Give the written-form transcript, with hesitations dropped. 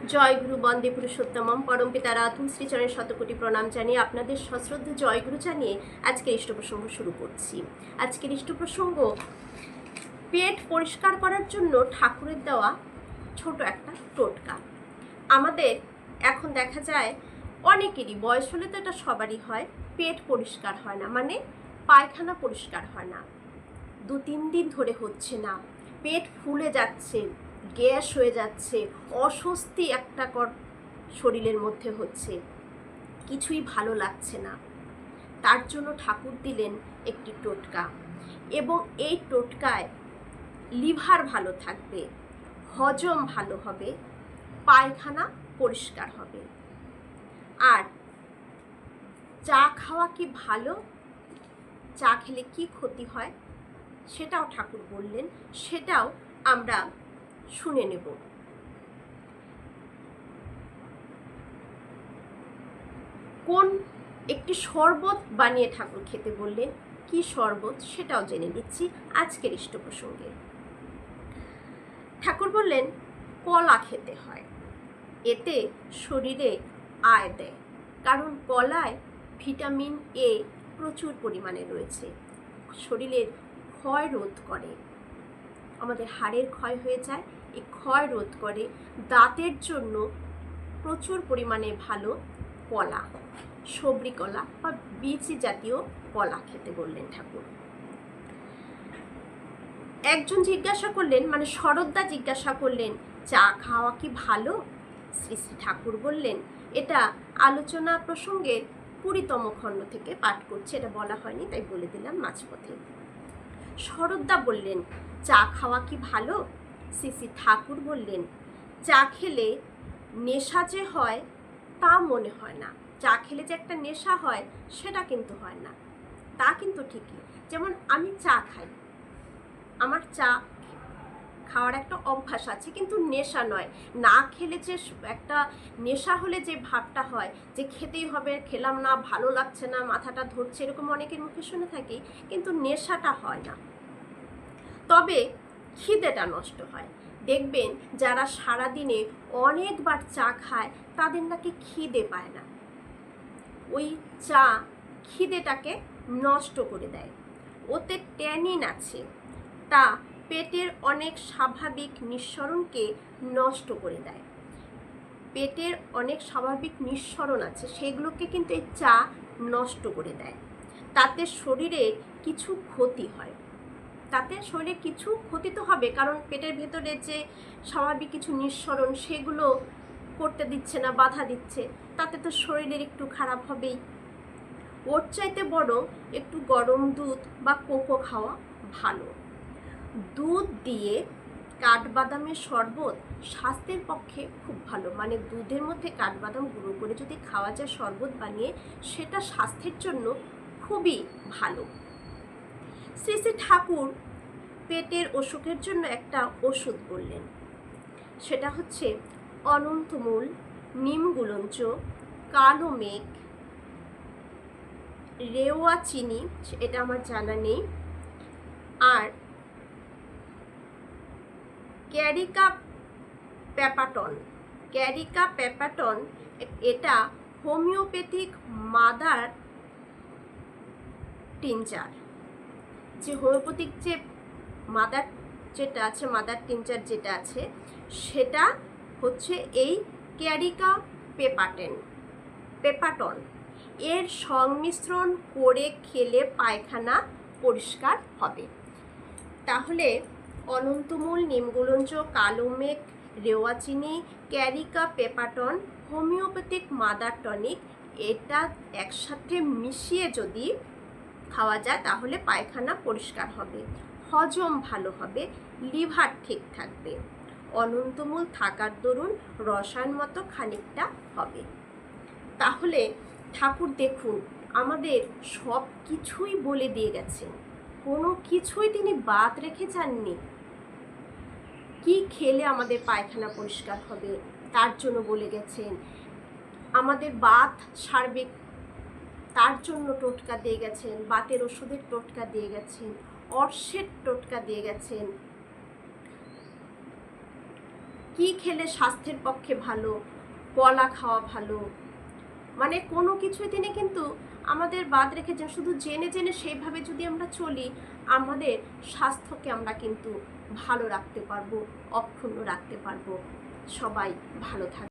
জয়গুরু বন্দে পুরুষোত্তমম পরমপিতা রাতুল শ্রীচরণের শতকোটি প্রণাম জানিয়ে আপনাদের সশ্রদ্ধ জয়গুরু জানিয়ে আজকের ইষ্ট প্রসঙ্গ শুরু করছি। আজকের ইষ্ট প্রসঙ্গ পেট পরিষ্কার করার জন্য ঠাকুরের দেওয়া ছোট একটা টোটকা। আমাদের এখন দেখা যায় অনেকেরই বয়স হলে তো এটা সবারই হয়, পেট পরিষ্কার হয় না, মানে পায়খানা পরিষ্কার হয় না, 2-3 দিন ধরে হচ্ছে না, পেট ফুলে যাচ্ছে, গ্যাস হয়ে যাচ্ছে, অস্বস্তি একটা শরীরের মধ্যে হচ্ছে, কিছুই ভালো লাগছে না। তার জন্য ঠাকুর দিলেন একটি টোটকা, এবং এই টোটকায় লিভার ভালো থাকবে, হজম ভালো হবে, পায়খানা পরিষ্কার হবে। আর চা খাওয়া কি ভালো? চা খেলে কি ক্ষতি হয় সেটাও ঠাকুর বললেন, সেটাও আমরা শুনে নেব। কোন একটি শরবত বানিয়ে ঠাকুর খেতে বললেন, কি শরবত সেটাও জেনে নিচ্ছি আজকের ইষ্ট প্রসঙ্গে। ঠাকুর বললেন কলা খেতে হয়, এতে শরীরে আয় দেয়, কারণ কলায় ভিটামিন এ প্রচুর পরিমাণে রয়েছে, শরীরের ক্ষয় রোধ করে, আমাদের হাড়ের ক্ষয় হয়ে যায়, এই ক্ষয় রোধ করে। দাঁতের জন্য প্রচুর পরিমাণে ভালো কলা, সবরি কলা বা বীচি জাতীয় কলা খেতে বললেন ঠাকুর। একজন জিজ্ঞাসা করলেন, মানে শরদ্দা জিজ্ঞাসা করলেন, চা খাওয়া কি ভালো? শ্রী শ্রী ঠাকুর বললেন, এটা আলোচনা প্রসঙ্গের 20তম খণ্ড থেকে পাঠ করছে, এটা বলা হয়নি তাই বলে দিলাম মাঝপথে। শরদ্দা বললেন, চা খাওয়া কি ভালো? শ্রী শ্রী ঠাকুর বললেন, চা খেলে নেশা যে হয় তা মনে হয় না। চা খেলে যে একটা নেশা হয় সেটা কিন্তু হয় না। তা কিন্তু ঠিকই, যেমন আমি চা খাই, আমার চা খাওয়ার একটা অভ্যাস আছে, কিন্তু নেশা নয়। না খেলে যে একটা নেশা হলে যে ভাবটা হয় যে খেতেই হবে, খেলাম না ভালো লাগছে না, মাথাটা ধরছে, এরকম অনেকের মুখে শুনে থাকি, কিন্তু নেশাটা হয় না। তবে খিদেটা নষ্ট হয়। দেখবেন যারা সারাদিনে অনেকবার চা খায় তাদের নাকি খিদে পায় না। ওই চা খিদেটাকে নষ্ট করে দেয়। ওতে ট্যানিন আছে, তা পেটের অনেক স্বাভাবিক নিঃসরণকে নষ্ট করে দেয়। পেটের অনেক স্বাভাবিক নিঃসরণ আছে, সেগুলোকে কিন্তু এই চা নষ্ট করে দেয়। তাতে শরীরে কিছু ক্ষতি হয়, তাতে শরীরে কিছু ক্ষতি তো হবে, কারণ পেটের ভেতরে যে স্বাভাবিক কিছু নিঃসরণ সেগুলো করতে দিচ্ছে না, বাধা দিচ্ছে, তাতে তো শরীরের একটু খারাপ হবেই। ওর চাইতে বরং একটু গরম দুধ বা কোকো খাওয়া ভালো। দুধ দিয়ে কাঠবাদামের শরবত স্বাস্থ্যের পক্ষে খুব ভালো, মানে দুধের মধ্যে কাঠবাদাম গুঁড়ো করে যদি খাওয়া যায় শরবত বানিয়ে, সেটা স্বাস্থ্যের জন্য খুবই ভালো। শ্রী শ্রী ঠাকুর পেটের অসুখের জন্য একটা ওষুধ বললেন, সেটা হচ্ছে অনন্তমূল, নিমগুলঞ্চ, কালো মেঘ, রেওয়া চিনি, এটা আমার জানা নেই, আর ক্যারিকা প্যাপাটন। ক্যারিকা প্যাপাটন এটা হোমিওপ্যাথিক মাদার টিনচার। যে হোমিওপ্যাথিক যে মাদার যেটা আছে, মাদার টিনচার যেটা আছে, সেটা হচ্ছে এই ক্যারিকা পেপাটন এর সংমিশ্রণ করে খেলে পায়খানা পরিষ্কার হবে। তাহলে অনন্তমূল, নিমগুলঞ্চ, কালো মেঘ, রেওয়া চিনি, ক্যারিকা পেপাটন, হোমিওপ্যাথিক মাদার টনিক, এটা একসাথে মিশিয়ে যদি খাওয়া যায় তাহলে পায়খানা পরিষ্কার হবে, হজম ভালো হবে, লিভার ঠিক থাকবে, অনন্তমূল থাকার দরুন রসায়ন মতো খানিকটা হবে। তাহলে ঠাকুর দেখুন আমাদের সব কিছুই বলে দিয়ে গেছেন, কোনো কিছুই তিনি বাদ রেখে যাননি। কি খেলে আমাদের পায়খানা পরিষ্কার হবে তার জন্য বলে গেছেন, আমাদের বাত সার্বিক তার জন্য টোটকা দিয়ে গেছেন, বাতের ওষুধের টোটকা দিয়ে গেছেন, অর্শের টোটকা দিয়ে গেছেন, কি খেলে স্বাস্থ্যের পক্ষে ভালো, কলা খাওয়া ভালো, মানে কোনো কিছুই তিনি কিন্তু আমাদের বাদ রেখেছেন। শুধু জেনে জেনে সেইভাবে যদি আমরা চলি, আমাদের স্বাস্থ্যকে আমরা কিন্তু ভালো রাখতে পারবো, অক্ষুণ্ণ রাখতে পারবো। সবাই ভালো থাকবে।